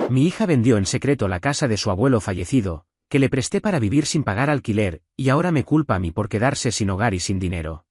Mi hija vendió en secreto la casa de su abuelo fallecido, que le presté para vivir sin pagar alquiler, y ahora me culpa a mí por quedarse sin hogar y sin dinero.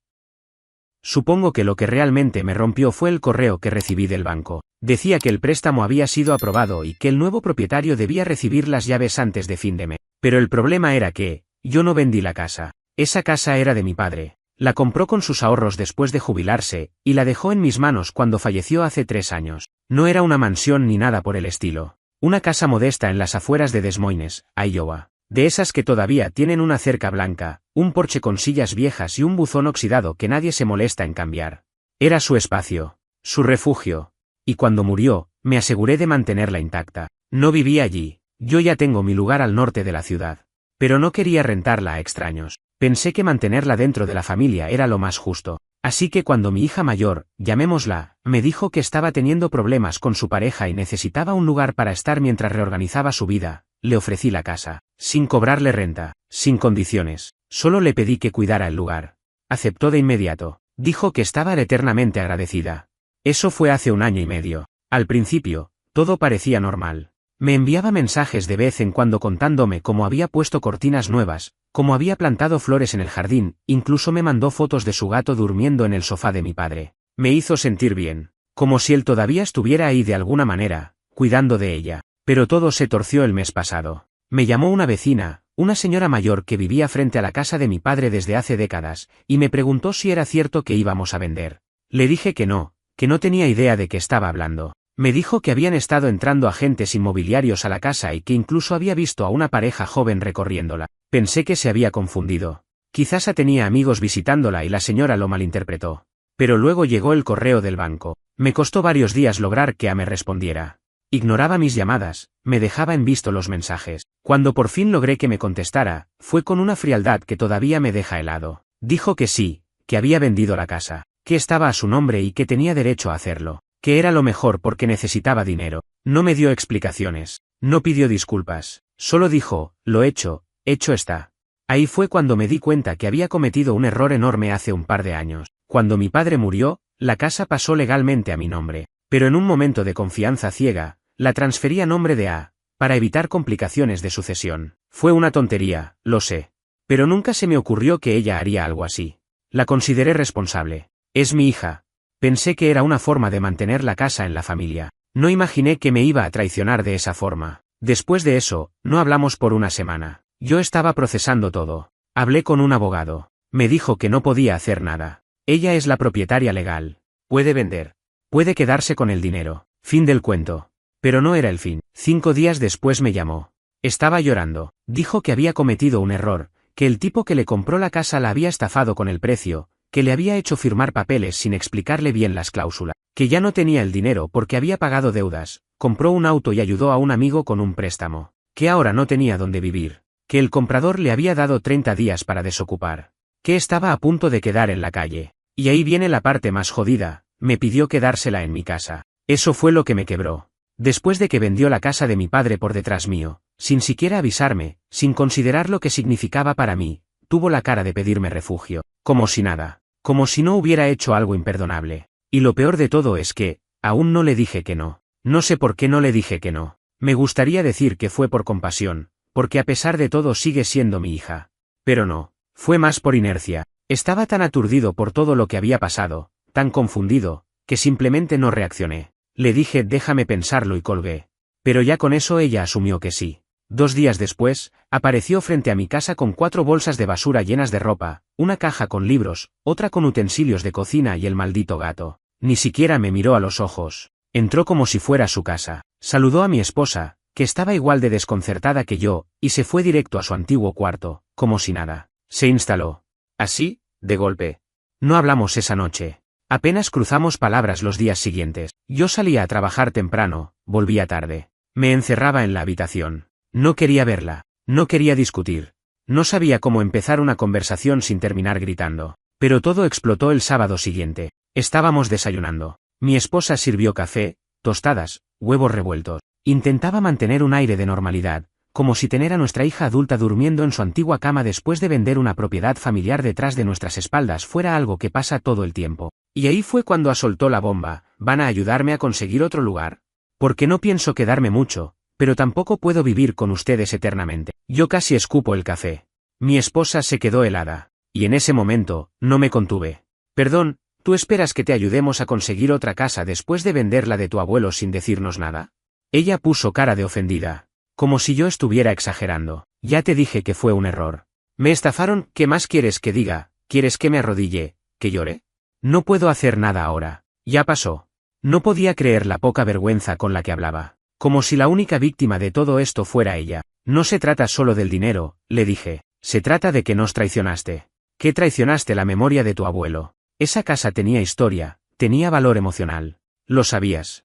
Supongo que lo que realmente me rompió fue el correo que recibí del banco. Decía que el préstamo había sido aprobado y que el nuevo propietario debía recibir las llaves antes de fin de mes. Pero el problema era que, yo no vendí la casa. Esa casa era de mi padre. La compró con sus ahorros después de jubilarse, y la dejó en mis manos cuando falleció hace 3 años. No era una mansión ni nada por el estilo. Una casa modesta en las afueras de Des Moines, Iowa. De esas que todavía tienen una cerca blanca, un porche con sillas viejas y un buzón oxidado que nadie se molesta en cambiar. Era su espacio, su refugio. Y cuando murió, me aseguré de mantenerla intacta. No vivía allí, yo ya tengo mi lugar al norte de la ciudad. Pero no quería rentarla a extraños. Pensé que mantenerla dentro de la familia era lo más justo. Así que cuando mi hija mayor, llamémosla, me dijo que estaba teniendo problemas con su pareja y necesitaba un lugar para estar mientras reorganizaba su vida, le ofrecí la casa, sin cobrarle renta, sin condiciones, solo le pedí que cuidara el lugar. Aceptó de inmediato, dijo que estaba eternamente agradecida. Eso fue hace 1 año y medio. Al principio, todo parecía normal. Me enviaba mensajes de vez en cuando contándome cómo había puesto cortinas nuevas, cómo había plantado flores en el jardín, incluso me mandó fotos de su gato durmiendo en el sofá de mi padre. Me hizo sentir bien, como si él todavía estuviera ahí de alguna manera, cuidando de ella. Pero todo se torció el mes pasado. Me llamó una vecina, una señora mayor que vivía frente a la casa de mi padre desde hace décadas, y me preguntó si era cierto que íbamos a vender. Le dije que no tenía idea de qué estaba hablando. Me dijo que habían estado entrando agentes inmobiliarios a la casa y que incluso había visto a una pareja joven recorriéndola. Pensé que se había confundido. Quizás tenía amigos visitándola y la señora lo malinterpretó. Pero luego llegó el correo del banco. Me costó varios días lograr que me respondiera. Ignoraba mis llamadas, me dejaba en visto los mensajes. Cuando por fin logré que me contestara, fue con una frialdad que todavía me deja helado. Dijo que sí, que había vendido la casa, que estaba a su nombre y que tenía derecho a hacerlo. Que era lo mejor porque necesitaba dinero. No me dio explicaciones, no pidió disculpas, solo dijo, lo hecho está. Ahí fue cuando me di cuenta que había cometido un error enorme hace un par de años. Cuando mi padre murió, la casa pasó legalmente a mi nombre, pero en un momento de confianza ciega, la transferí a nombre de A, para evitar complicaciones de sucesión. Fue una tontería, lo sé. Pero nunca se me ocurrió que ella haría algo así. La consideré responsable. Es mi hija. Pensé que era una forma de mantener la casa en la familia. No imaginé que me iba a traicionar de esa forma. Después de eso, no hablamos por 1 semana. Yo estaba procesando todo. Hablé con un abogado. Me dijo que no podía hacer nada. Ella es la propietaria legal. Puede vender. Puede quedarse con el dinero. Fin del cuento. Pero no era el fin. 5 días después me llamó. Estaba llorando. Dijo que había cometido un error, que el tipo que le compró la casa la había estafado con el precio, que le había hecho firmar papeles sin explicarle bien las cláusulas, que ya no tenía el dinero porque había pagado deudas, compró un auto y ayudó a un amigo con un préstamo, que ahora no tenía dónde vivir, que el comprador le había dado 30 días para desocupar, que estaba a punto de quedar en la calle. Y ahí viene la parte más jodida, me pidió quedársela en mi casa. Eso fue lo que me quebró. Después de que vendió la casa de mi padre por detrás mío, sin siquiera avisarme, sin considerar lo que significaba para mí, tuvo la cara de pedirme refugio, como si nada. Como si no hubiera hecho algo imperdonable. Y lo peor de todo es que, aún no le dije que no. No sé por qué no le dije que no. Me gustaría decir que fue por compasión, porque a pesar de todo sigue siendo mi hija. Pero no, fue más por inercia. Estaba tan aturdido por todo lo que había pasado, tan confundido, que simplemente no reaccioné. Le dije déjame pensarlo y colgué. Pero ya con eso ella asumió que sí. 2 días después, apareció frente a mi casa con 4 bolsas de basura llenas de ropa, una caja con libros, otra con utensilios de cocina y el maldito gato. Ni siquiera me miró a los ojos. Entró como si fuera su casa. Saludó a mi esposa, que estaba igual de desconcertada que yo, y se fue directo a su antiguo cuarto, como si nada. Se instaló. Así, de golpe. No hablamos esa noche. Apenas cruzamos palabras los días siguientes. Yo salía a trabajar temprano, volvía tarde. Me encerraba en la habitación. No quería verla, no quería discutir, no sabía cómo empezar una conversación sin terminar gritando. Pero todo explotó el sábado siguiente. Estábamos desayunando. Mi esposa sirvió café, tostadas, huevos revueltos. Intentaba mantener un aire de normalidad, como si tener a nuestra hija adulta durmiendo en su antigua cama después de vender una propiedad familiar detrás de nuestras espaldas fuera algo que pasa todo el tiempo. Y ahí fue cuando soltó la bomba. ¿Van a ayudarme a conseguir otro lugar? Porque no pienso quedarme mucho. pero tampoco puedo vivir con ustedes eternamente. Yo casi escupo el café. Mi esposa se quedó helada. Y en ese momento, no me contuve. Perdón, ¿tú esperas que te ayudemos a conseguir otra casa después de vender la de tu abuelo sin decirnos nada? Ella puso cara de ofendida. Como si yo estuviera exagerando. Ya te dije que fue un error. Me estafaron, ¿qué más quieres que diga? ¿Quieres que me arrodille, que llore? No puedo hacer nada ahora. Ya pasó. No podía creer la poca vergüenza con la que hablaba. Como si la única víctima de todo esto fuera ella. No se trata solo del dinero, le dije. Se trata de que nos traicionaste. Que traicionaste la memoria de tu abuelo. Esa casa tenía historia, tenía valor emocional. Lo sabías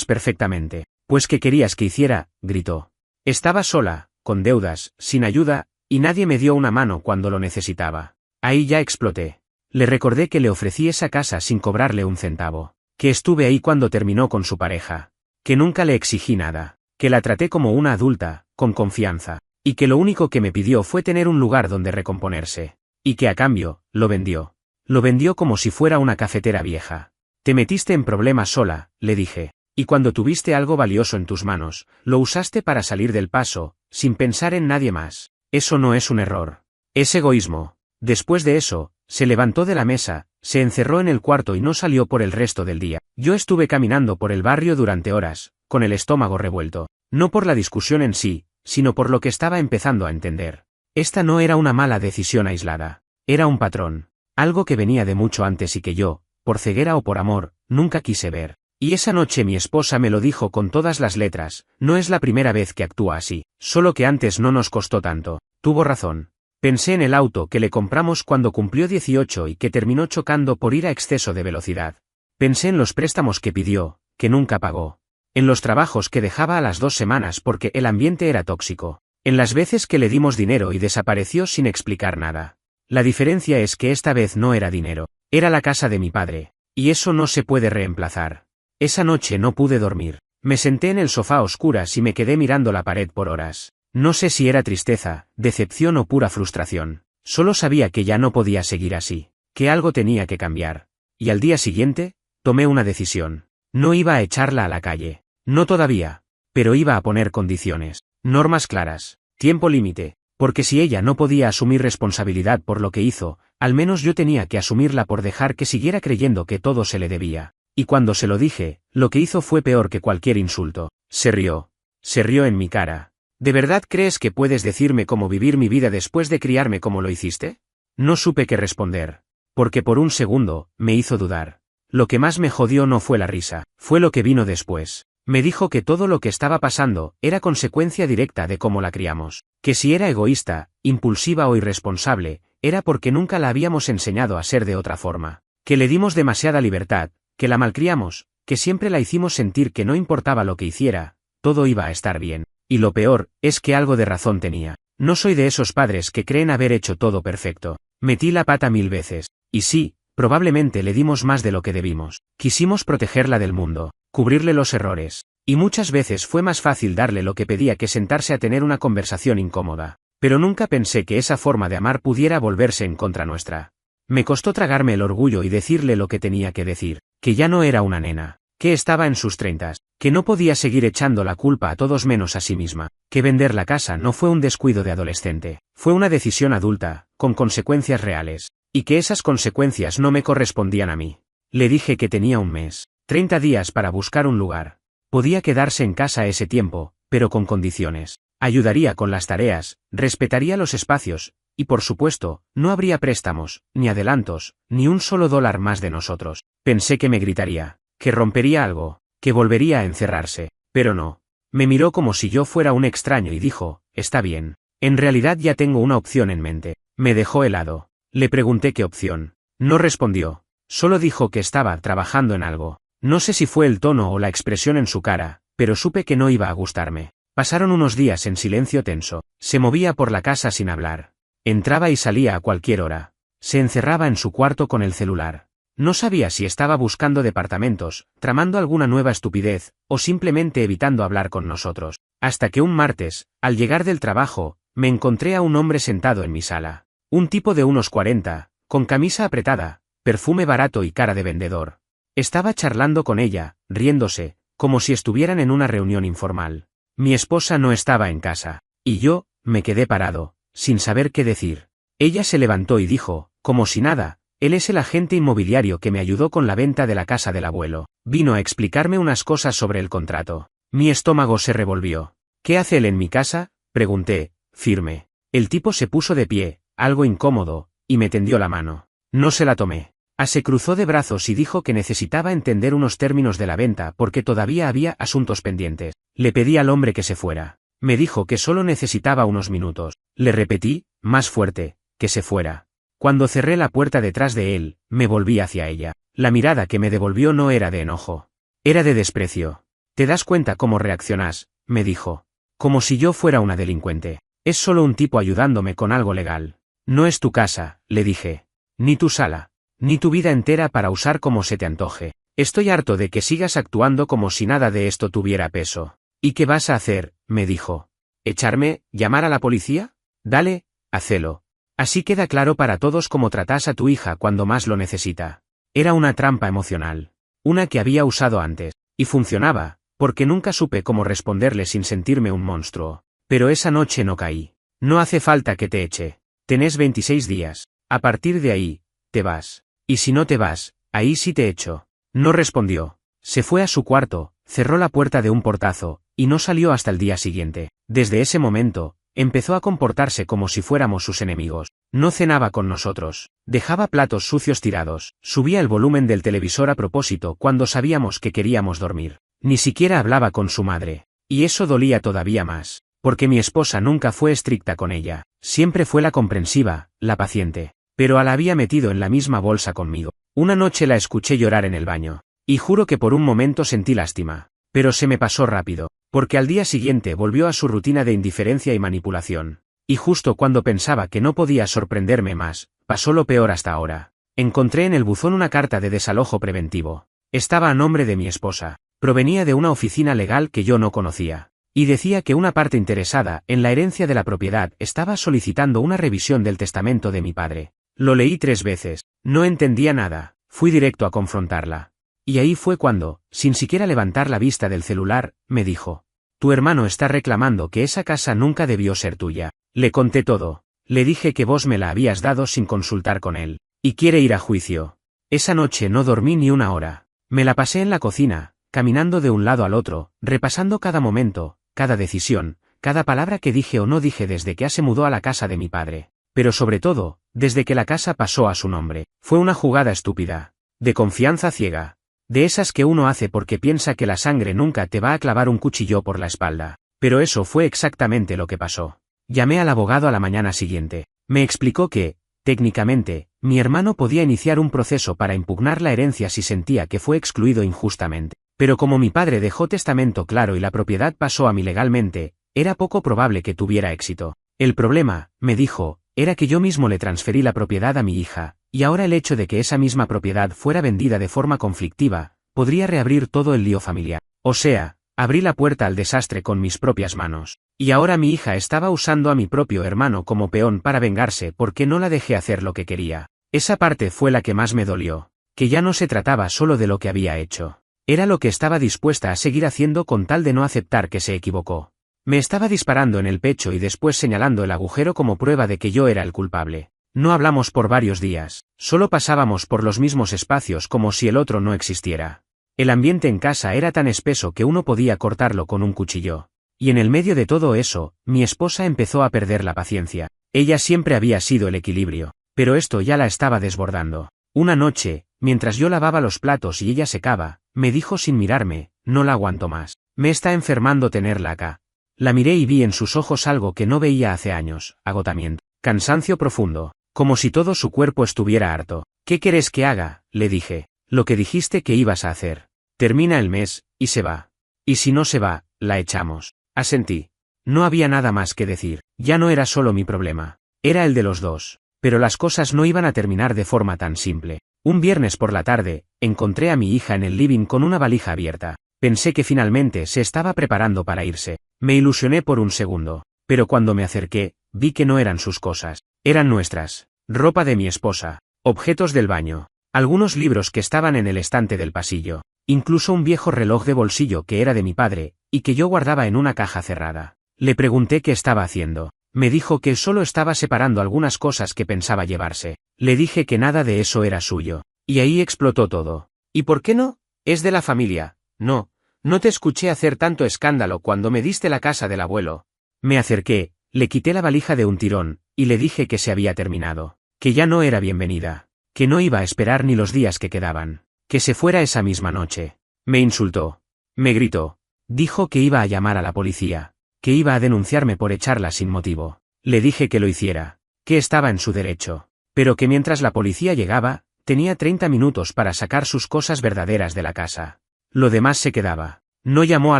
perfectamente. Pues ¿qué querías que hiciera? Gritó. Estaba sola, con deudas, sin ayuda, y nadie me dio una mano cuando lo necesitaba. Ahí ya exploté. Le recordé que le ofrecí esa casa sin cobrarle un centavo. Que estuve ahí cuando terminó con su pareja. Que nunca le exigí nada. Que la traté como una adulta, con confianza. Y que lo único que me pidió fue tener un lugar donde recomponerse. Y que a cambio, lo vendió. Lo vendió como si fuera una cafetera vieja. Te metiste en problemas sola, le dije. Y cuando tuviste algo valioso en tus manos, lo usaste para salir del paso, sin pensar en nadie más. Eso no es un error. Es egoísmo. Después de eso, se levantó de la mesa, se encerró en el cuarto y no salió por el resto del día. Yo estuve caminando por el barrio durante horas, con el estómago revuelto. No por la discusión en sí, sino por lo que estaba empezando a entender. Esta no era una mala decisión aislada. Era un patrón. Algo que venía de mucho antes y que yo, por ceguera o por amor, nunca quise ver. Y esa noche mi esposa me lo dijo con todas las letras, no es la primera vez que actúa así, solo que antes no nos costó tanto. Tuvo razón. Pensé en el auto que le compramos cuando cumplió 18 y que terminó chocando por ir a exceso de velocidad. Pensé en los préstamos que pidió, que nunca pagó. En los trabajos que dejaba a las 2 semanas porque el ambiente era tóxico. En las veces que le dimos dinero y desapareció sin explicar nada. La diferencia es que esta vez no era dinero, era la casa de mi padre. Y eso no se puede reemplazar. Esa noche no pude dormir. Me senté en el sofá a oscuras y me quedé mirando la pared por horas. No sé si era tristeza, decepción o pura frustración. Solo sabía que ya no podía seguir así, que algo tenía que cambiar. Y al día siguiente, tomé una decisión. No iba a echarla a la calle. No todavía. Pero iba a poner condiciones, normas claras, tiempo límite, porque si ella no podía asumir responsabilidad por lo que hizo, al menos yo tenía que asumirla por dejar que siguiera creyendo que todo se le debía. Y cuando se lo dije, lo que hizo fue peor que cualquier insulto. Se rió. Se rió en mi cara. ¿De verdad crees que puedes decirme cómo vivir mi vida después de criarme como lo hiciste? No supe qué responder. Porque por un segundo, me hizo dudar. Lo que más me jodió no fue la risa, fue lo que vino después. Me dijo que todo lo que estaba pasando era consecuencia directa de cómo la criamos. Que si era egoísta, impulsiva o irresponsable, era porque nunca la habíamos enseñado a ser de otra forma. Que le dimos demasiada libertad, que la malcriamos, que siempre la hicimos sentir que no importaba lo que hiciera, todo iba a estar bien. Y lo peor, es que algo de razón tenía. No soy de esos padres que creen haber hecho todo perfecto. Metí la pata 1000 veces. Y sí, probablemente le dimos más de lo que debimos. Quisimos protegerla del mundo, cubrirle los errores. Y muchas veces fue más fácil darle lo que pedía que sentarse a tener una conversación incómoda. Pero nunca pensé que esa forma de amar pudiera volverse en contra nuestra. Me costó tragarme el orgullo y decirle lo que tenía que decir, que ya no era una nena, que estaba en sus 30, que no podía seguir echando la culpa a todos menos a sí misma, que vender la casa no fue un descuido de adolescente, fue una decisión adulta, con consecuencias reales, y que esas consecuencias no me correspondían a mí. Le dije que tenía un mes, 30 días para buscar un lugar. Podía quedarse en casa ese tiempo, pero con condiciones. Ayudaría con las tareas, respetaría los espacios, y por supuesto, no habría préstamos, ni adelantos, ni un solo dólar más de nosotros. Pensé que me gritaría, que rompería algo, que volvería a encerrarse, pero no. Me miró como si yo fuera un extraño y dijo, está bien. En realidad ya tengo una opción en mente. Me dejó helado. Le pregunté qué opción. No respondió. Solo dijo que estaba trabajando en algo. No sé si fue el tono o la expresión en su cara, pero supe que no iba a gustarme. Pasaron unos días en silencio tenso. Se movía por la casa sin hablar. Entraba y salía a cualquier hora. Se encerraba en su cuarto con el celular. No sabía si estaba buscando departamentos, tramando alguna nueva estupidez, o simplemente evitando hablar con nosotros. Hasta que un martes, al llegar del trabajo, me encontré a un hombre sentado en mi sala. Un tipo de unos 40, con camisa apretada, perfume barato y cara de vendedor. Estaba charlando con ella, riéndose, como si estuvieran en una reunión informal. Mi esposa no estaba en casa. Y yo, me quedé parado, sin saber qué decir. Ella se levantó y dijo, como si nada, él es el agente inmobiliario que me ayudó con la venta de la casa del abuelo. Vino a explicarme unas cosas sobre el contrato. Mi estómago se revolvió. ¿Qué hace él en mi casa?, pregunté, firme. El tipo se puso de pie, algo incómodo, y me tendió la mano. No se la tomé. Se cruzó de brazos y dijo que necesitaba entender unos términos de la venta porque todavía había asuntos pendientes. Le pedí al hombre que se fuera. Me dijo que solo necesitaba unos minutos. Le repetí, más fuerte, que se fuera. Cuando cerré la puerta detrás de él, me volví hacia ella. La mirada que me devolvió no era de enojo. Era de desprecio. ¿Te das cuenta cómo reaccionas?, me dijo. Como si yo fuera una delincuente. Es solo un tipo ayudándome con algo legal. No es tu casa, le dije. Ni tu sala. Ni tu vida entera para usar como se te antoje. Estoy harto de que sigas actuando como si nada de esto tuviera peso. ¿Y qué vas a hacer?, me dijo. ¿Echarme? ¿Llamar a la policía? Dale, hacelo. Así queda claro para todos cómo tratas a tu hija cuando más lo necesita. Era una trampa emocional. Una que había usado antes. Y funcionaba, porque nunca supe cómo responderle sin sentirme un monstruo. Pero esa noche no caí. No hace falta que te eche. Tenés 26 días. A partir de ahí, te vas. Y si no te vas, ahí sí te echo. No respondió. Se fue a su cuarto, cerró la puerta de un portazo, y no salió hasta el día siguiente. Desde ese momento, empezó a comportarse como si fuéramos sus enemigos. No cenaba con nosotros. Dejaba platos sucios tirados. Subía el volumen del televisor a propósito cuando sabíamos que queríamos dormir. Ni siquiera hablaba con su madre. Y eso dolía todavía más. Porque mi esposa nunca fue estricta con ella. Siempre fue la comprensiva, la paciente. Pero la había metido en la misma bolsa conmigo. Una noche la escuché llorar en el baño. Y juro que por un momento sentí lástima. Pero se me pasó rápido. Porque al día siguiente volvió a su rutina de indiferencia y manipulación. Y justo cuando pensaba que no podía sorprenderme más, pasó lo peor hasta ahora. Encontré en el buzón una carta de desalojo preventivo. Estaba a nombre de mi esposa. Provenía de una oficina legal que yo no conocía. Y decía que una parte interesada en la herencia de la propiedad estaba solicitando una revisión del testamento de mi padre. Lo leí 3 veces. No entendía nada. Fui directo a confrontarla. Y ahí fue cuando, sin siquiera levantar la vista del celular, me dijo: tu hermano está reclamando que esa casa nunca debió ser tuya. Le conté todo. Le dije que vos me la habías dado sin consultar con él. Y quiere ir a juicio. Esa noche no dormí ni una hora. Me la pasé en la cocina, caminando de un lado al otro, repasando cada momento, cada decisión, cada palabra que dije o no dije desde que se mudó a la casa de mi padre. Pero sobre todo, desde que la casa pasó a su nombre. Fue una jugada estúpida. De confianza ciega. De esas que uno hace porque piensa que la sangre nunca te va a clavar un cuchillo por la espalda. Pero eso fue exactamente lo que pasó. Llamé al abogado a la mañana siguiente. Me explicó que, técnicamente, mi hermano podía iniciar un proceso para impugnar la herencia si sentía que fue excluido injustamente. Pero como mi padre dejó testamento claro y la propiedad pasó a mí legalmente, era poco probable que tuviera éxito. El problema, me dijo, era que yo mismo le transferí la propiedad a mi hija, y ahora el hecho de que esa misma propiedad fuera vendida de forma conflictiva, podría reabrir todo el lío familiar. O sea, abrí la puerta al desastre con mis propias manos. Y ahora mi hija estaba usando a mi propio hermano como peón para vengarse porque no la dejé hacer lo que quería. Esa parte fue la que más me dolió. Que ya no se trataba solo de lo que había hecho. Era lo que estaba dispuesta a seguir haciendo con tal de no aceptar que se equivocó. Me estaba disparando en el pecho y después señalando el agujero como prueba de que yo era el culpable. No hablamos por varios días, solo pasábamos por los mismos espacios como si el otro no existiera. El ambiente en casa era tan espeso que uno podía cortarlo con un cuchillo. Y en el medio de todo eso, mi esposa empezó a perder la paciencia. Ella siempre había sido el equilibrio, pero esto ya la estaba desbordando. Una noche, mientras yo lavaba los platos y ella secaba, me dijo sin mirarme: no la aguanto más. Me está enfermando tenerla acá. La miré y vi en sus ojos algo que no veía hace años: agotamiento, cansancio profundo, como si todo su cuerpo estuviera harto. ¿Qué querés que haga?, le dije. Lo que dijiste que ibas a hacer. Termina el mes, y se va. Y si no se va, la echamos. Asentí. No había nada más que decir. Ya no era solo mi problema. Era el de los dos. Pero las cosas no iban a terminar de forma tan simple. Un viernes por la tarde, encontré a mi hija en el living con una valija abierta. Pensé que finalmente se estaba preparando para irse. Me ilusioné por un segundo. Pero cuando me acerqué, vi que no eran sus cosas. Eran nuestras. Ropa de mi esposa. Objetos del baño. Algunos libros que estaban en el estante del pasillo. Incluso un viejo reloj de bolsillo que era de mi padre, y que yo guardaba en una caja cerrada. Le pregunté qué estaba haciendo. Me dijo que solo estaba separando algunas cosas que pensaba llevarse. Le dije que nada de eso era suyo. Y ahí explotó todo. ¿Y por qué no? Es de la familia. No, no te escuché hacer tanto escándalo cuando me diste la casa del abuelo. Me acerqué, le quité la valija de un tirón, y le dije que se había terminado. Que ya no era bienvenida. Que no iba a esperar ni los días que quedaban. Que se fuera esa misma noche. Me insultó. Me gritó. Dijo que iba a llamar a la policía. Que iba a denunciarme por echarla sin motivo. Le dije que lo hiciera. Que estaba en su derecho. Pero que mientras la policía llegaba, tenía 30 minutos para sacar sus cosas verdaderas de la casa. Lo demás se quedaba. No llamó a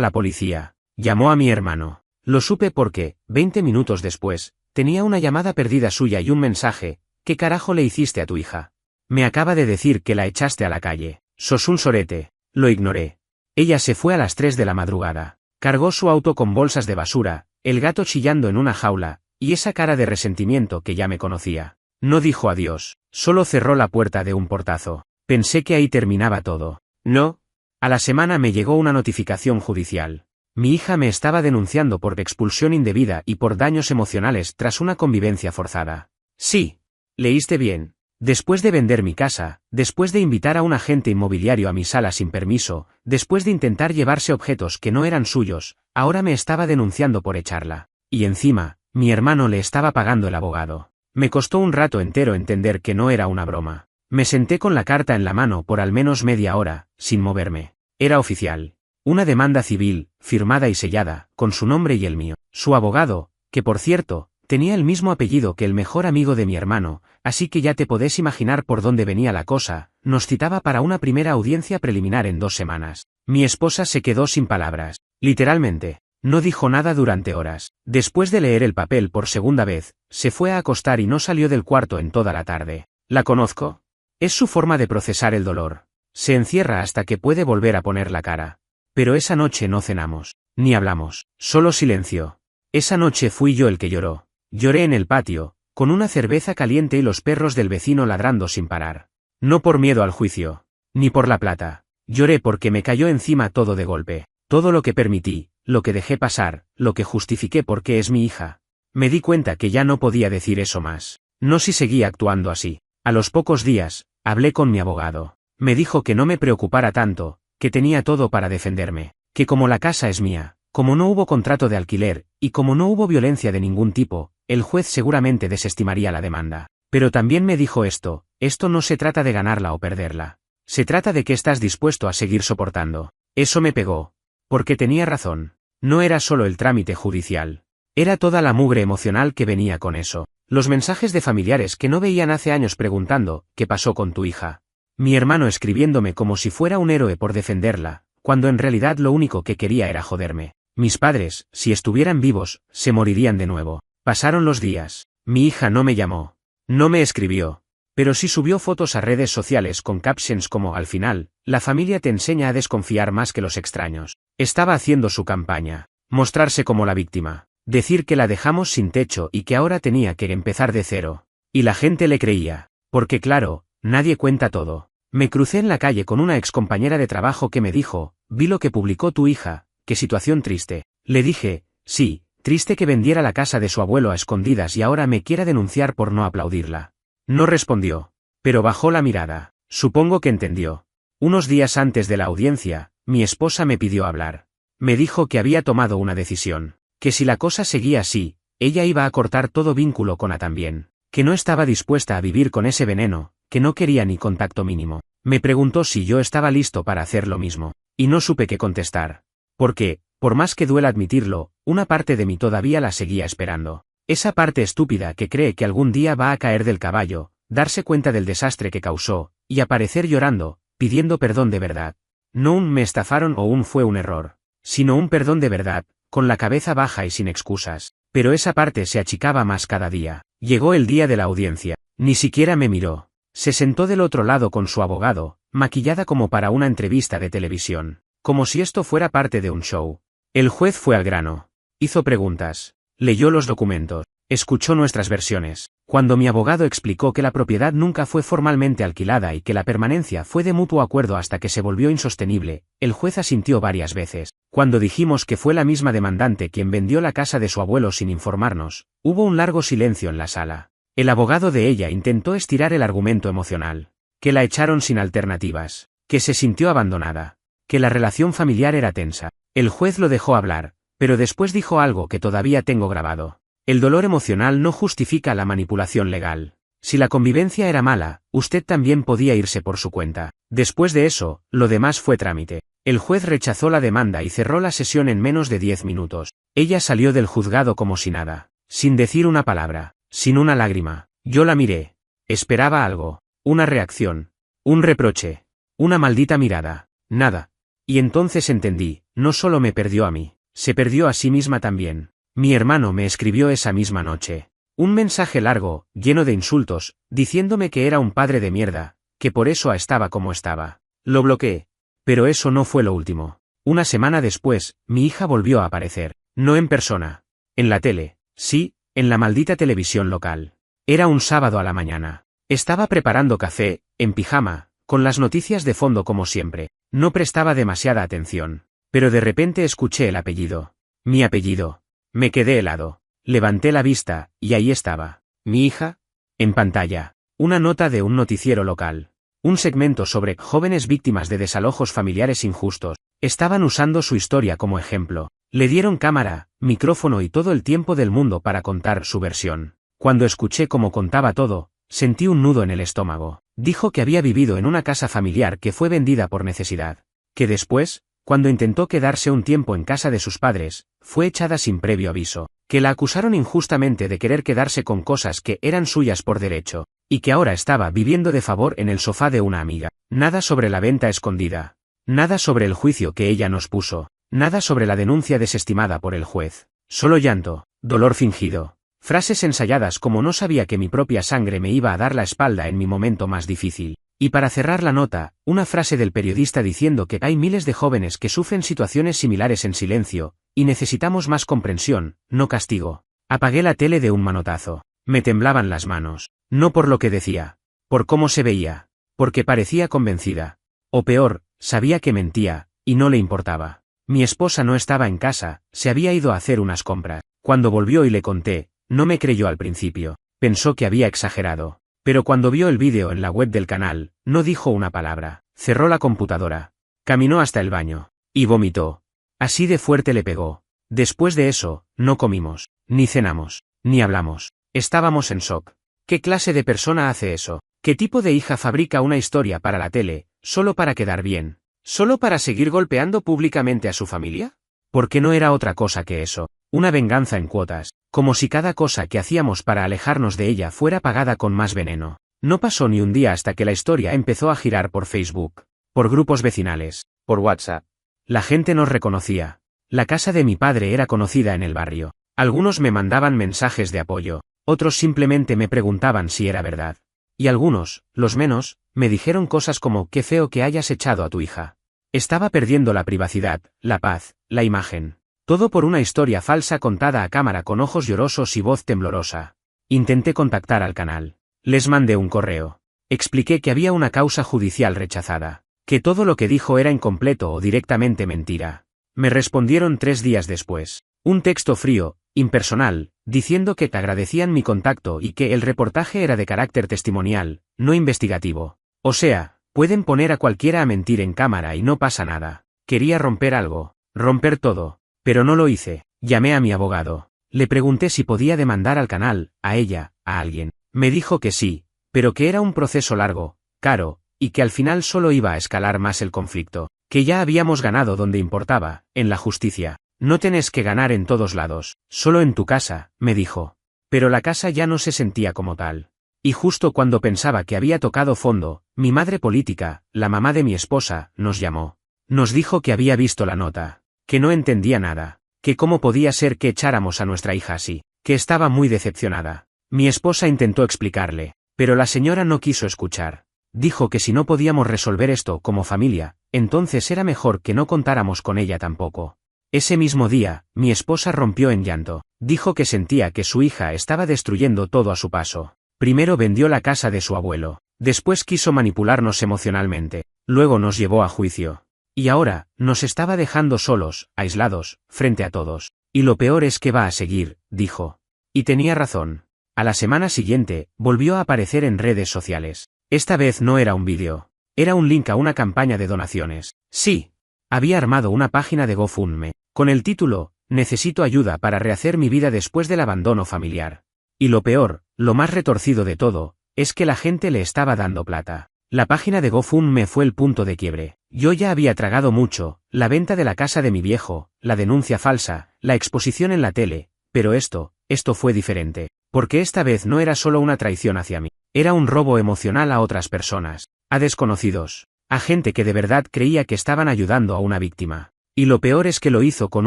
la policía. Llamó a mi hermano. Lo supe porque, 20 minutos después, tenía una llamada perdida suya y un mensaje. ¿Qué carajo le hiciste a tu hija? Me acaba de decir que la echaste a la calle. Sos un sorete. Lo ignoré. Ella se fue a las 3 de la madrugada. Cargó su auto con bolsas de basura, el gato chillando en una jaula, y esa cara de resentimiento que ya me conocía. No dijo adiós, solo cerró la puerta de un portazo. Pensé que ahí terminaba todo. No. A la semana me llegó una notificación judicial. Mi hija me estaba denunciando por expulsión indebida y por daños emocionales tras una convivencia forzada. Sí. Leíste bien. Después de vender mi casa, después de invitar a un agente inmobiliario a mi sala sin permiso, después de intentar llevarse objetos que no eran suyos, ahora me estaba denunciando por echarla. Y encima, mi hermano le estaba pagando el abogado. Me costó un rato entero entender que no era una broma. Me senté con la carta en la mano por al menos media hora, sin moverme. Era oficial. Una demanda civil, firmada y sellada, con su nombre y el mío. Su abogado, que por cierto, tenía el mismo apellido que el mejor amigo de mi hermano, así que ya te podés imaginar por dónde venía la cosa, nos citaba para una primera audiencia preliminar en 2 semanas. Mi esposa se quedó sin palabras. Literalmente. No dijo nada durante horas. Después de leer el papel por segunda vez, se fue a acostar y no salió del cuarto en toda la tarde. ¿La conozco? Es su forma de procesar el dolor. Se encierra hasta que puede volver a poner la cara. Pero esa noche no cenamos. Ni hablamos. Solo silencio. Esa noche fui yo el que lloró. Lloré en el patio, con una cerveza caliente y los perros del vecino ladrando sin parar. No por miedo al juicio, ni por la plata. Lloré porque me cayó encima todo de golpe. Todo lo que permití, lo que dejé pasar, lo que justifiqué porque es mi hija. Me di cuenta que ya no podía decir eso más. No si seguía actuando así. A los pocos días, hablé con mi abogado. Me dijo que no me preocupara tanto, que tenía todo para defenderme, que como la casa es mía, como no hubo contrato de alquiler, y como no hubo violencia de ningún tipo, el juez seguramente desestimaría la demanda. Pero también me dijo esto no se trata de ganarla o perderla. Se trata de que estás dispuesto a seguir soportando. Eso me pegó. Porque tenía razón. No era solo el trámite judicial. Era toda la mugre emocional que venía con eso. Los mensajes de familiares que no veían hace años preguntando, ¿qué pasó con tu hija? Mi hermano escribiéndome como si fuera un héroe por defenderla, cuando en realidad lo único que quería era joderme. Mis padres, si estuvieran vivos, se morirían de nuevo. Pasaron los días. Mi hija no me llamó. No me escribió. Pero sí subió fotos a redes sociales con captions como al final, la familia te enseña a desconfiar más que los extraños. Estaba haciendo su campaña. Mostrarse como la víctima. Decir que la dejamos sin techo y que ahora tenía que empezar de cero. Y la gente le creía. Porque claro, nadie cuenta todo. Me crucé en la calle con una excompañera de trabajo que me dijo, vi lo que publicó tu hija, qué situación triste. Le dije, sí. Triste que vendiera la casa de su abuelo a escondidas y ahora me quiera denunciar por no aplaudirla. No respondió. Pero bajó la mirada. Supongo que entendió. Unos días antes de la audiencia, mi esposa me pidió hablar. Me dijo que había tomado una decisión. Que si la cosa seguía así, ella iba a cortar todo vínculo con A también. Que no estaba dispuesta a vivir con ese veneno, que no quería ni contacto mínimo. Me preguntó si yo estaba listo para hacer lo mismo. Y no supe qué contestar. Porque, por más que duela admitirlo, una parte de mí todavía la seguía esperando. Esa parte estúpida que cree que algún día va a caer del caballo, darse cuenta del desastre que causó, y aparecer llorando, pidiendo perdón de verdad. No un me estafaron o un fue un error, sino un perdón de verdad, con la cabeza baja y sin excusas. Pero esa parte se achicaba más cada día. Llegó el día de la audiencia. Ni siquiera me miró. Se sentó del otro lado con su abogado, maquillada como para una entrevista de televisión. Como si esto fuera parte de un show. El juez fue al grano. Hizo preguntas. Leyó los documentos. Escuchó nuestras versiones. Cuando mi abogado explicó que la propiedad nunca fue formalmente alquilada y que la permanencia fue de mutuo acuerdo hasta que se volvió insostenible, el juez asintió varias veces. Cuando dijimos que fue la misma demandante quien vendió la casa de su abuelo sin informarnos, hubo un largo silencio en la sala. El abogado de ella intentó estirar el argumento emocional. Que la echaron sin alternativas. Que se sintió abandonada. Que la relación familiar era tensa. El juez lo dejó hablar, pero después dijo algo que todavía tengo grabado. El dolor emocional no justifica la manipulación legal. Si la convivencia era mala, usted también podía irse por su cuenta. Después de eso, lo demás fue trámite. El juez rechazó la demanda y cerró la sesión en menos de 10 minutos. Ella salió del juzgado como si nada. Sin decir una palabra. Sin una lágrima. Yo la miré. Esperaba algo. Una reacción. Un reproche. Una maldita mirada. Nada. Y entonces entendí, no solo me perdió a mí, se perdió a sí misma también. Mi hermano me escribió esa misma noche. Un mensaje largo, lleno de insultos, diciéndome que era un padre de mierda, que por eso estaba como estaba. Lo bloqueé. Pero eso no fue lo último. Una semana después, mi hija volvió a aparecer. No en persona. En la tele. Sí, en la maldita televisión local. Era un sábado a la mañana. Estaba preparando café, en pijama, con las noticias de fondo como siempre. No prestaba demasiada atención. Pero de repente escuché el apellido. Mi apellido. Me quedé helado. Levanté la vista, y ahí estaba. Mi hija. En pantalla. Una nota de un noticiero local. Un segmento sobre jóvenes víctimas de desalojos familiares injustos. Estaban usando su historia como ejemplo. Le dieron cámara, micrófono y todo el tiempo del mundo para contar su versión. Cuando escuché cómo contaba todo, sentí un nudo en el estómago. Dijo que había vivido en una casa familiar que fue vendida por necesidad. Que después, cuando intentó quedarse un tiempo en casa de sus padres, fue echada sin previo aviso. Que la acusaron injustamente de querer quedarse con cosas que eran suyas por derecho, y que ahora estaba viviendo de favor en el sofá de una amiga. Nada sobre la venta escondida. Nada sobre el juicio que ella nos puso. Nada sobre la denuncia desestimada por el juez. Solo llanto, dolor fingido. Frases ensayadas como no sabía que mi propia sangre me iba a dar la espalda en mi momento más difícil. Y para cerrar la nota, una frase del periodista diciendo que hay miles de jóvenes que sufren situaciones similares en silencio, y necesitamos más comprensión, no castigo. Apagué la tele de un manotazo. Me temblaban las manos. No por lo que decía. Por cómo se veía. Porque parecía convencida. O peor, sabía que mentía, y no le importaba. Mi esposa no estaba en casa, se había ido a hacer unas compras. Cuando volvió y le conté, no me creyó al principio. Pensó que había exagerado. Pero cuando vio el vídeo en la web del canal, no dijo una palabra. Cerró la computadora. Caminó hasta el baño. Y vomitó. Así de fuerte le pegó. Después de eso, no comimos, ni cenamos, ni hablamos. Estábamos en shock. ¿Qué clase de persona hace eso? ¿Qué tipo de hija fabrica una historia para la tele, solo para quedar bien? ¿Solo para seguir golpeando públicamente a su familia? Porque no era otra cosa que eso. Una venganza en cuotas. Como si cada cosa que hacíamos para alejarnos de ella fuera pagada con más veneno. No pasó ni un día hasta que la historia empezó a girar por Facebook. Por grupos vecinales. Por WhatsApp. La gente nos reconocía. La casa de mi padre era conocida en el barrio. Algunos me mandaban mensajes de apoyo. Otros simplemente me preguntaban si era verdad. Y algunos, los menos, me dijeron cosas como qué feo que hayas echado a tu hija. Estaba perdiendo la privacidad, la paz, la imagen. Todo por una historia falsa contada a cámara con ojos llorosos y voz temblorosa. Intenté contactar al canal. Les mandé un correo. Expliqué que había una causa judicial rechazada. Que todo lo que dijo era incompleto o directamente mentira. Me respondieron 3 días después. Un texto frío, impersonal, diciendo que te agradecían mi contacto y que el reportaje era de carácter testimonial, no investigativo. O sea, pueden poner a cualquiera a mentir en cámara y no pasa nada. Quería romper algo, romper todo, pero no lo hice. Llamé a mi abogado. Le pregunté si podía demandar al canal, a ella, a alguien. Me dijo que sí, pero que era un proceso largo, caro, y que al final solo iba a escalar más el conflicto, que ya habíamos ganado donde importaba, en la justicia. No tenés que ganar en todos lados, solo en tu casa, me dijo. Pero la casa ya no se sentía como tal. Y justo cuando pensaba que había tocado fondo, mi madre política, la mamá de mi esposa, nos llamó. Nos dijo que había visto la nota, que no entendía nada, que cómo podía ser que echáramos a nuestra hija así, que estaba muy decepcionada. Mi esposa intentó explicarle, pero la señora no quiso escuchar. Dijo que si no podíamos resolver esto como familia, entonces era mejor que no contáramos con ella tampoco. Ese mismo día, mi esposa rompió en llanto. Dijo que sentía que su hija estaba destruyendo todo a su paso. Primero vendió la casa de su abuelo. Después quiso manipularnos emocionalmente. Luego nos llevó a juicio. Y ahora, nos estaba dejando solos, aislados, frente a todos. Y lo peor es que va a seguir, dijo. Y tenía razón. A la semana siguiente, volvió a aparecer en redes sociales. Esta vez no era un vídeo. Era un link a una campaña de donaciones. Sí. Había armado una página de GoFundMe, con el título, Necesito ayuda para rehacer mi vida después del abandono familiar. Y lo peor, lo más retorcido de todo, es que la gente le estaba dando plata. La página de GoFundMe fue el punto de quiebre. Yo ya había tragado mucho, la venta de la casa de mi viejo, la denuncia falsa, la exposición en la tele, pero esto fue diferente. Porque esta vez no era solo una traición hacia mí, era un robo emocional a otras personas, a desconocidos, a gente que de verdad creía que estaban ayudando a una víctima. Y lo peor es que lo hizo con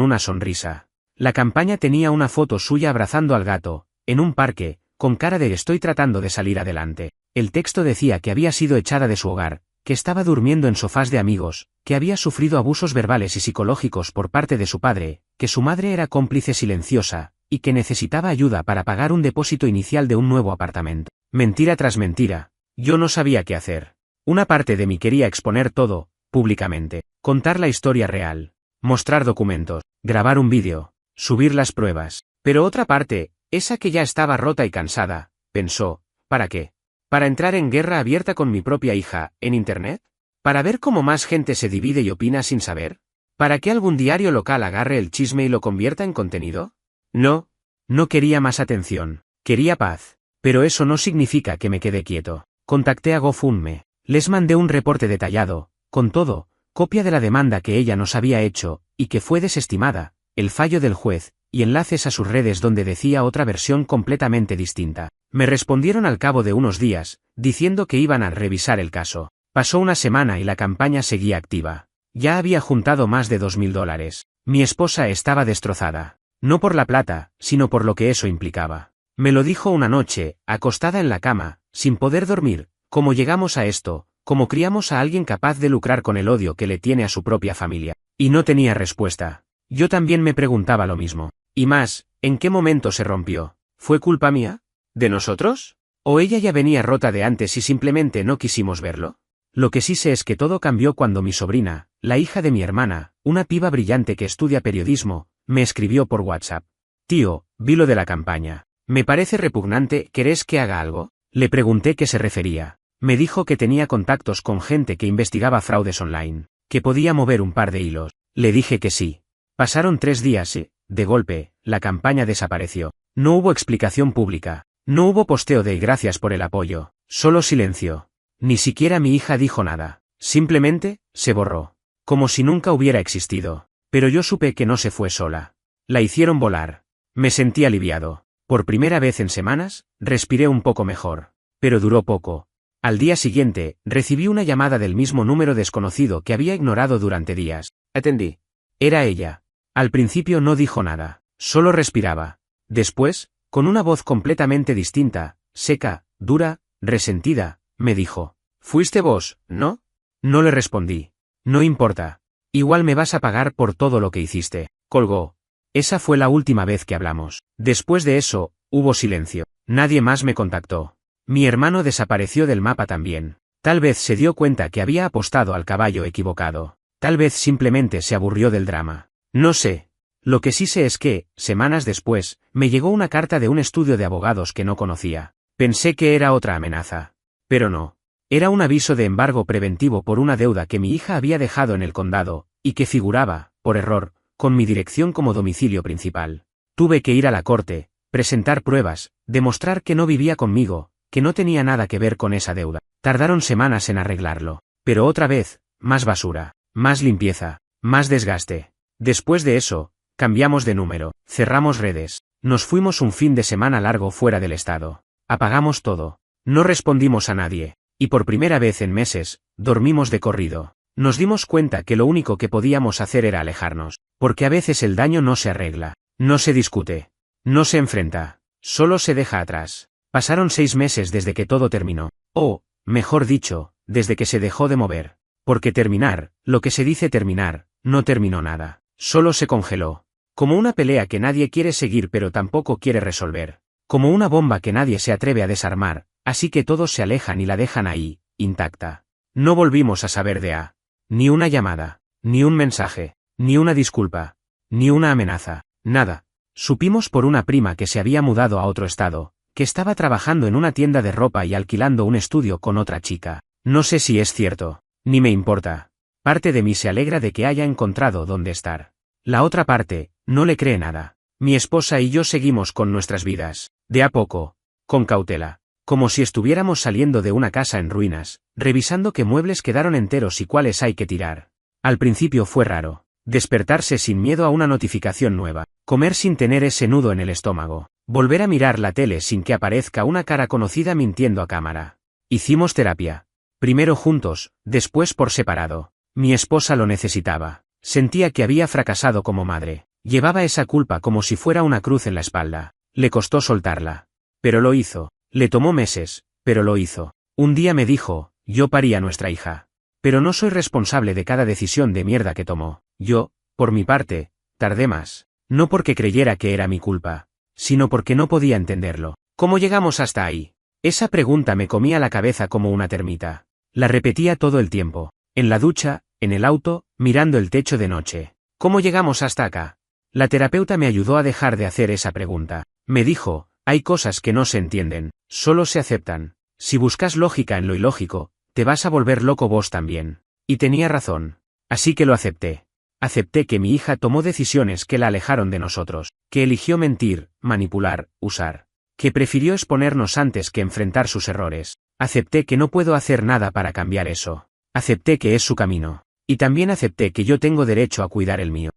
una sonrisa. La campaña tenía una foto suya abrazando al gato, en un parque, con cara de estoy tratando de salir adelante. El texto decía que había sido echada de su hogar, que estaba durmiendo en sofás de amigos, que había sufrido abusos verbales y psicológicos por parte de su padre, que su madre era cómplice silenciosa, y que necesitaba ayuda para pagar un depósito inicial de un nuevo apartamento. Mentira tras mentira. Yo no sabía qué hacer. Una parte de mí quería exponer todo, públicamente, contar la historia real, mostrar documentos, grabar un vídeo, subir las pruebas. Pero otra parte, esa que ya estaba rota y cansada, pensó, ¿para qué? ¿Para entrar en guerra abierta con mi propia hija, en Internet? ¿Para ver cómo más gente se divide y opina sin saber? ¿Para que algún diario local agarre el chisme y lo convierta en contenido? No. No quería más atención. Quería paz. Pero eso no significa que me quede quieto. Contacté a GoFundMe. Les mandé un reporte detallado, con todo, copia de la demanda que ella nos había hecho, y que fue desestimada, el fallo del juez, y enlaces a sus redes donde decía otra versión completamente distinta. Me respondieron al cabo de unos días, diciendo que iban a revisar el caso. Pasó una semana y la campaña seguía activa. Ya había juntado más de $2000. Mi esposa estaba destrozada. No por la plata, sino por lo que eso implicaba. Me lo dijo una noche, acostada en la cama, sin poder dormir, cómo llegamos a esto, cómo criamos a alguien capaz de lucrar con el odio que le tiene a su propia familia. Y no tenía respuesta. Yo también me preguntaba lo mismo. Y más, ¿en qué momento se rompió? ¿Fue culpa mía? ¿De nosotros? ¿O ella ya venía rota de antes y simplemente no quisimos verlo? Lo que sí sé es que todo cambió cuando mi sobrina, la hija de mi hermana, una piba brillante que estudia periodismo, me escribió por WhatsApp. Tío, vi lo de la campaña. Me parece repugnante, ¿querés que haga algo? Le pregunté qué se refería. Me dijo que tenía contactos con gente que investigaba fraudes online, que podía mover un par de hilos. Le dije que sí. Pasaron 3 días y, de golpe, la campaña desapareció. No hubo explicación pública. No hubo posteo de gracias por el apoyo. Solo silencio. Ni siquiera mi hija dijo nada. Simplemente, se borró. Como si nunca hubiera existido. Pero yo supe que no se fue sola. La hicieron volar. Me sentí aliviado. Por primera vez en semanas, respiré un poco mejor. Pero duró poco. Al día siguiente, recibí una llamada del mismo número desconocido que había ignorado durante días. Atendí. Era ella. Al principio no dijo nada. Solo respiraba. Después, con una voz completamente distinta, seca, dura, resentida, me dijo. ¿Fuiste vos, no? No le respondí. No importa. Igual me vas a pagar por todo lo que hiciste. Colgó. Esa fue la última vez que hablamos. Después de eso, hubo silencio. Nadie más me contactó. Mi hermano desapareció del mapa también. Tal vez se dio cuenta que había apostado al caballo equivocado. Tal vez simplemente se aburrió del drama. No sé. Lo que sí sé es que, semanas después, me llegó una carta de un estudio de abogados que no conocía. Pensé que era otra amenaza. Pero no. Era un aviso de embargo preventivo por una deuda que mi hija había dejado en el condado, y que figuraba, por error, con mi dirección como domicilio principal. Tuve que ir a la corte, presentar pruebas, demostrar que no vivía conmigo, que no tenía nada que ver con esa deuda. Tardaron semanas en arreglarlo. Pero otra vez, más basura, más limpieza, más desgaste. Después de eso, cambiamos de número, cerramos redes, nos fuimos un fin de semana largo fuera del estado. Apagamos todo. No respondimos a nadie. Y por primera vez en meses, dormimos de corrido. Nos dimos cuenta que lo único que podíamos hacer era alejarnos, porque a veces el daño no se arregla, no se discute, no se enfrenta, solo se deja atrás. Pasaron 6 meses desde que todo terminó, o, mejor dicho, desde que se dejó de mover, porque terminar, lo que se dice terminar, no terminó nada, solo se congeló, como una pelea que nadie quiere seguir pero tampoco quiere resolver, como una bomba que nadie se atreve a desarmar, así que todos se alejan y la dejan ahí, intacta. No volvimos a saber de A. Ni una llamada, Ni un mensaje, ni una disculpa, ni una amenaza, nada. Supimos por una prima que se había mudado a otro estado, que estaba trabajando en una tienda de ropa y alquilando un estudio con otra chica. No sé si es cierto, ni me importa. Parte de mí se alegra de que haya encontrado dónde estar. La otra parte, no le cree nada. Mi esposa y yo seguimos con nuestras vidas, de a poco, con cautela, como si estuviéramos saliendo de una casa en ruinas, revisando qué muebles quedaron enteros y cuáles hay que tirar. Al principio fue raro, despertarse sin miedo a una notificación nueva, comer sin tener ese nudo en el estómago, volver a mirar la tele sin que aparezca una cara conocida mintiendo a cámara. Hicimos terapia. Primero juntos, después por separado. Mi esposa lo necesitaba. Sentía que había fracasado como madre. Llevaba esa culpa como si fuera una cruz en la espalda. Le costó soltarla. Pero lo hizo. Le tomó meses, pero lo hizo. Un día me dijo, yo parí a nuestra hija. Pero no soy responsable de cada decisión de mierda que tomó. Yo, por mi parte, tardé más. No porque creyera que era mi culpa, sino porque no podía entenderlo. ¿Cómo llegamos hasta ahí? Esa pregunta me comía la cabeza como una termita. La repetía todo el tiempo. En la ducha, en el auto, mirando el techo de noche. ¿Cómo llegamos hasta acá? La terapeuta me ayudó a dejar de hacer esa pregunta. Me dijo, hay cosas que no se entienden, solo se aceptan. Si buscas lógica en lo ilógico, te vas a volver loco vos también. Y tenía razón. Así que lo acepté. Acepté que mi hija tomó decisiones que la alejaron de nosotros, que eligió mentir, manipular, usar. Que prefirió exponernos antes que enfrentar sus errores. Acepté que no puedo hacer nada para cambiar eso. Acepté que es su camino. Y también acepté que yo tengo derecho a cuidar el mío.